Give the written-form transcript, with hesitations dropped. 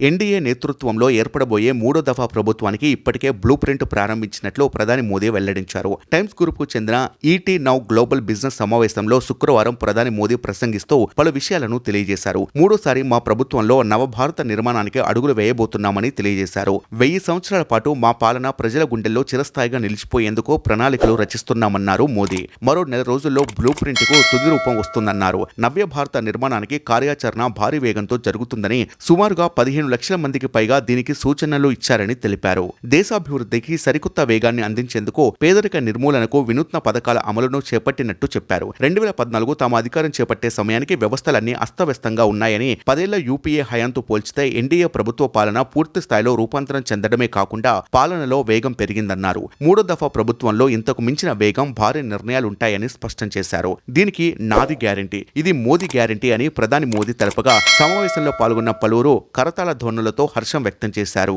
NDA నేతృత్వంలో ఏర్పడబోయే మూడో దఫా ప్రభుత్వానికి ఇప్పటికే బ్లూ ప్రింట్ ప్రారంభించినట్లు ప్రధాని మోదీ వెల్లడించారు. టైమ్స్ గ్రూప్ కు చెందిన ఈటీ నౌ గ్లోబల్ బిజినెస్ సమావేశంలో శుక్రవారం ప్రధాని మోదీ ప్రసంగిస్తూ పలు విషయాలను తెలియజేశారు. మూడోసారి మా ప్రభుత్వంలో నవభారత నిర్మాణానికి అడుగులు వేయబోతున్నామని తెలియజేశారు. 1000 సంవత్సరాల పాటు మా పాలన ప్రజల గుండెల్లో చిరస్థాయిగా నిలిచిపోయేందుకు ప్రణాళికలు రచిస్తున్నామన్నారు మోదీ. మరో నెల రోజుల్లో బ్లూ ప్రింట్ కు తుది రూపం వస్తుందన్నారు. నవ్య భారత నిర్మాణానికి కార్యాచరణ భారీ వేగంతో జరుగుతుందని, సుమారుగా 15 లక్షల మందికి పైగా దీనికి సూచనలు ఇచ్చారని తెలిపారు. దేశాభివృద్ధికి సరికొత్త వేగాన్ని అందించేందుకు పేదరిక నిర్మూలనకు వినూత్న పథకాల అమలును చేపట్టినట్టు చెప్పారు. 2014 తాము అధికారం చేపట్టే సమయానికి వ్యవస్థలన్నీ అస్తవ్యస్తంగా ఉన్నాయని, 10 ఏళ్ల యూపీఏ హయాంతో పోల్చితే ఎన్డీఏ ప్రభుత్వ పాలన పూర్తి స్థాయిలో రూపాంతరం చెందడమే కాకుండా పాలనలో వేగం పెరిగిందన్నారు. మూడో దఫా ప్రభుత్వంలో ఇంతకు మించిన వేగం, భారీ నిర్ణయాలుంటాయని స్పష్టం చేశారు. దీనికి నాది గ్యారంటీ, ఇది మోదీ గ్యారంటీ అని ప్రధాని మోదీ తెలపగా సమావేశంలో పాల్గొన్న పలువురు కరతాళ ధ్వనులతో హర్షం వ్యక్తం చేశారు.